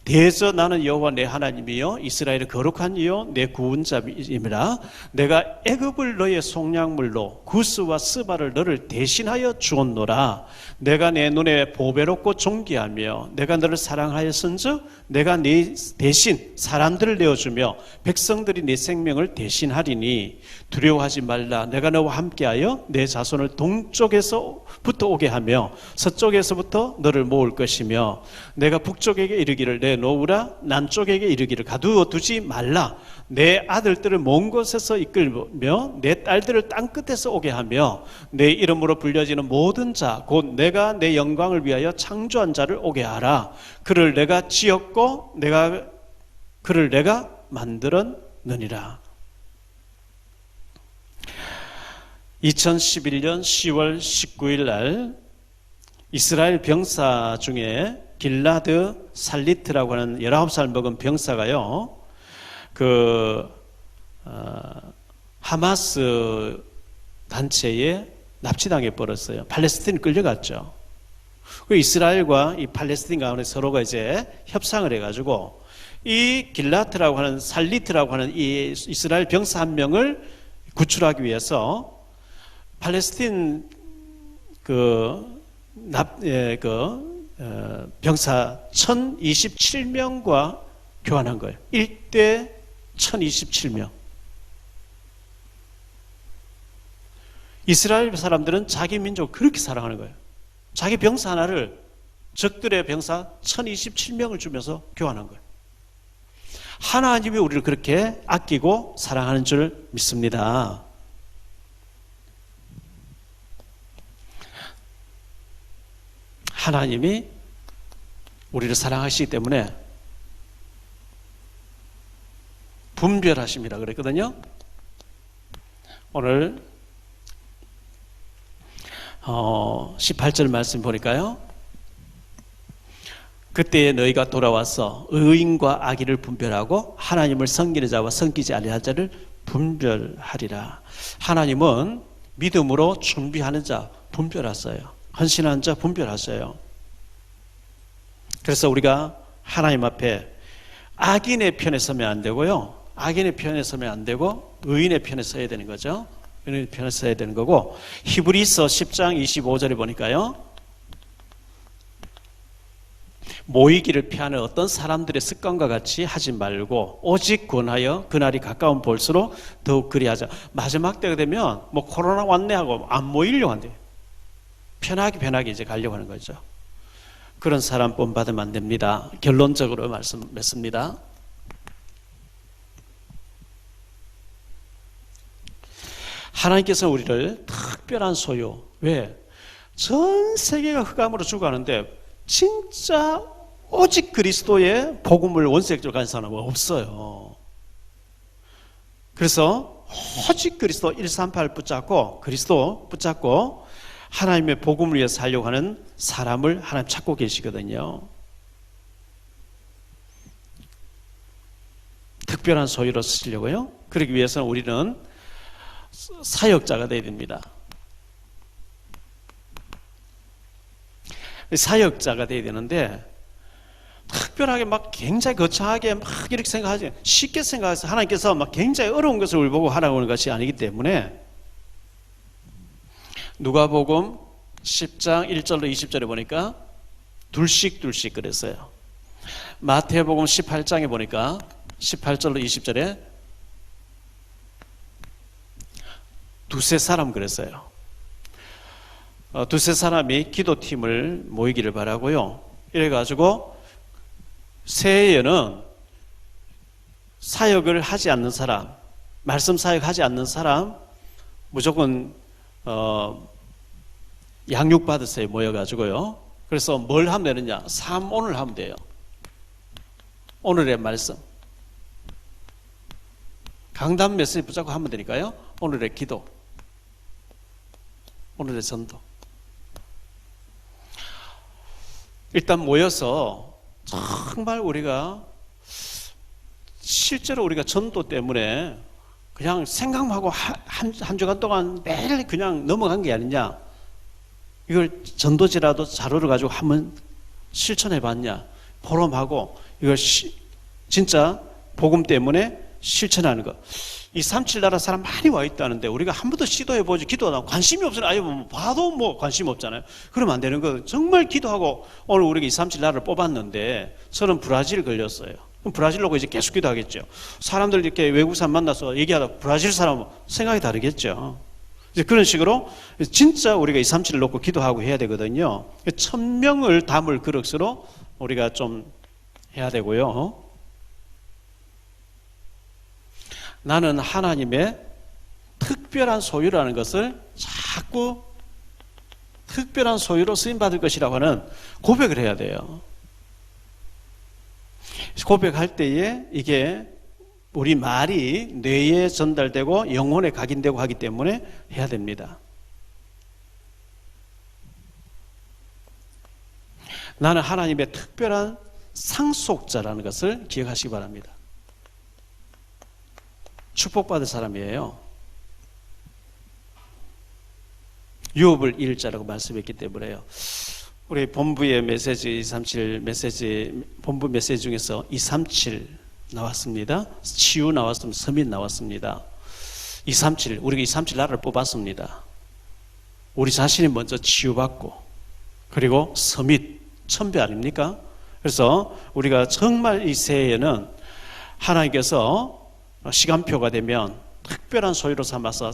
대저 나는 여호와 내 하나님이요 이스라엘의 거룩한 이요 내 구원자임이라. 내가 애굽을 너의 속량물로 구스와 스바를 너를 대신하여 주었노라. 내가 내 눈에 보배롭고 존귀하며 내가 너를 사랑하였은즉 내가 네 대신 사람들을 내어주며 백성들이 네 생명을 대신하리니 두려워하지 말라. 내가 너와 함께하여 내 자손을 동쪽에서부터 오게 하며 서쪽에서부터 너를 모을 것이며 내가 북쪽에게 이르기를 내놓으라. 남쪽에게 이르기를 가두어 두지 말라. 내 아들들을 먼 곳에서 이끌며 내 딸들을 땅끝에서 오게 하며 내 이름으로 불려지는 모든 자 곧 내가 내 영광을 위하여 창조한 자를 오게 하라. 그를 내가 지었고 그를 내가 만들었느니라. 2011년 10월 19일 날 이스라엘 병사 중에 길라드 살리트라고 하는 19살 먹은 병사가요, 하마스 단체에 납치당해 버렸어요. 팔레스틴 끌려갔죠. 이스라엘과 이 팔레스틴 가운데 서로가 이제 협상을 해가지고 이 길라트라고 하는 살리트라고 하는 이 이스라엘 병사 한 명을 구출하기 위해서 팔레스틴 병사 1027명과 교환한 거예요. 1대 1027명. 이스라엘 사람들은 자기 민족을 그렇게 사랑하는 거예요. 자기 병사 하나를 적들의 병사 1027명을 주면서 교환한 거예요. 하나님이 우리를 그렇게 아끼고 사랑하는 줄 믿습니다. 하나님이 우리를 사랑하시기 때문에 분별하심이라 그랬거든요. 오늘 18절 말씀 보니까요, 그때에 너희가 돌아와서 의인과 악의를 분별하고 하나님을 섬기는 자와 섬기지 아니하는 자를 분별하리라. 하나님은 믿음으로 준비하는 자 분별하세요. 헌신하는 자 분별하세요. 그래서 우리가 하나님 앞에 악인의 편에 서면 안 되고요, 악인의 편에 서면 안 되고 의인의 편에 서야 되는 거죠. 의인의 편에 서야 되는 거고, 히브리서 10장 25절에 보니까요, 모이기를 피하는 어떤 사람들의 습관과 같이 하지 말고 오직 권하여 그날이 가까운 볼수록 더욱 그리하자. 마지막 때가 되면 뭐 코로나 왔네 하고 안 모이려고 한대요. 편하게 이제 가려고 하는 거죠. 그런 사람 본받으면 안 됩니다. 결론적으로 말씀했습니다. 하나님께서 우리를 특별한 소유, 왜? 전 세계가 흑암으로 죽어가는데 진짜 오직 그리스도의 복음을 원색적으로 가진 사람은 없어요. 그래서 오직 그리스도 138 붙잡고 그리스도 붙잡고 하나님의 복음을 위해 살려고 하는 사람을 하나님 찾고 계시거든요. 특별한 소유로 쓰시려고요. 그러기 위해서는 우리는 사역자가 되어야 됩니다. 사역자가 되어야 되는데, 특별하게 막 굉장히 거창하게 막 이렇게 생각하지, 쉽게 생각해서 하나님께서 막 굉장히 어려운 것을 우리 보고 하라고 하는 것이 아니기 때문에, 누가복음 10장 1절로 20절에 보니까 둘씩 그랬어요. 마태복음 18장에 보니까 18절로 20절에 두세 사람 그랬어요. 두세 사람이 기도팀을 모이기를 바라고요. 이래가지고 새해에는 사역을 하지 않는 사람, 말씀 사역하지 않는 사람 무조건 양육 받으세요. 모여가지고요. 그래서 뭘 하면 되느냐? 오늘 하면 돼요. 오늘의 말씀. 강단 메시지 붙잡고 하면 되니까요. 오늘의 기도, 오늘의 전도. 일단 모여서 정말 우리가 실제로 우리가 전도 때문에 그냥 생각만 하고 한 주간 동안 매일 그냥 넘어간 게 아니냐. 이걸 전도지라도 자료를 가지고 한번 실천해 봤냐. 포럼하고 이걸 진짜 복음 때문에 실천하는 거. 이 3.7 나라 사람 많이 와 있다는데 우리가 한 번도 시도해 보지, 기도하다 관심이 없으면 아예 뭐 봐도 뭐 관심 없잖아요. 그러면 안 되는 거. 정말 기도하고 오늘 우리가 2.3.7 나라를 뽑았는데 저는 브라질 걸렸어요. 그럼 브라질로 이제 계속 기도하겠죠. 사람들 이렇게 외국 사람 만나서 얘기하다 브라질 사람 생각이 다르겠죠. 이제 그런 식으로 진짜 우리가 2.3.7을 놓고 기도하고 해야 되거든요. 1000명을 담을 그릇으로 우리가 좀 해야 되고요. 나는 하나님의 특별한 소유라는 것을 자꾸 특별한 소유로 쓰임받을 것이라고 하는 고백을 해야 돼요. 고백할 때에 이게 우리 말이 뇌에 전달되고 영혼에 각인되고 하기 때문에 해야 됩니다. 나는 하나님의 특별한 상속자라는 것을 기억하시기 바랍니다. 축복받을 사람이에요. 유업을 잃을 자라고 말씀했기 때문에요. 우리 본부의 메시지 237 메시지 본부 메시지 중에서 237 나왔습니다. 치유 나왔습니다. 서밋 나왔습니다. 237 우리가 237 나라를 뽑았습니다. 우리 자신이 먼저 치유받고 그리고 서밋 천배 아닙니까? 그래서 우리가 정말 이 새해에는 하나님께서 시간표가 되면 특별한 소유로 삼아서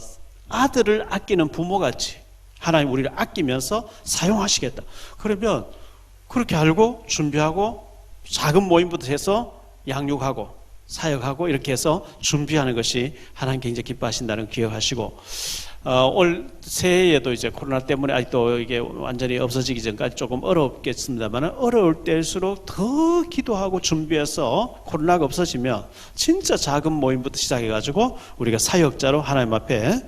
아들을 아끼는 부모같이 하나님 우리를 아끼면서 사용하시겠다. 그러면 그렇게 알고 준비하고 작은 모임부터 해서 양육하고 사역하고 이렇게 해서 준비하는 것이 하나님 굉장히 기뻐하신다는 걸 기억하시고 올 새해에도 이제 코로나 때문에 아직도 이게 완전히 없어지기 전까지 조금 어렵겠습니다만 어려울 때일수록 더 기도하고 준비해서 코로나가 없어지면 진짜 작은 모임부터 시작해가지고 우리가 사역자로 하나님 앞에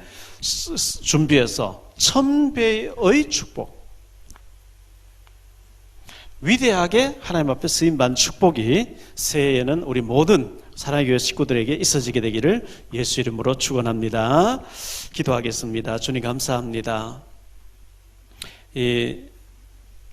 준비해서 1000배의 축복 위대하게 하나님 앞에 쓰임받는 축복이 새해에는 우리 모든 사랑의 교회 식구들에게 있어지게 되기를 예수 이름으로 축원합니다. 기도하겠습니다. 주님 감사합니다. 이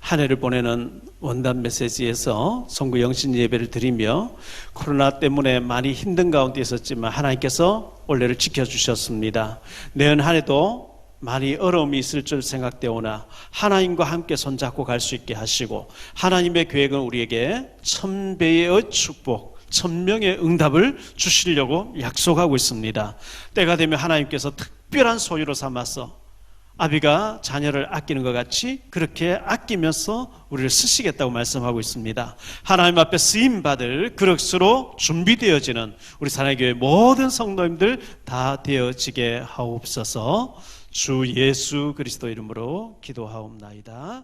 한 해를 보내는 원단 메시지에서 성구 영신 예배를 드리며 코로나 때문에 많이 힘든 가운데 있었지만 하나님께서 올해를 지켜주셨습니다. 내년 한 해도 많이 어려움이 있을 줄 생각되오나 하나님과 함께 손잡고 갈 수 있게 하시고 하나님의 계획은 우리에게 1000배의 축복 1000명의 응답을 주시려고 약속하고 있습니다. 때가 되면 하나님께서 특별한 소유로 삼아서 아비가 자녀를 아끼는 것 같이 그렇게 아끼면서 우리를 쓰시겠다고 말씀하고 있습니다. 하나님 앞에 쓰임받을 그릇으로 준비되어지는 우리 사랑의 교회 모든 성도님들 다 되어지게 하옵소서. 주 예수 그리스도 이름으로 기도하옵나이다.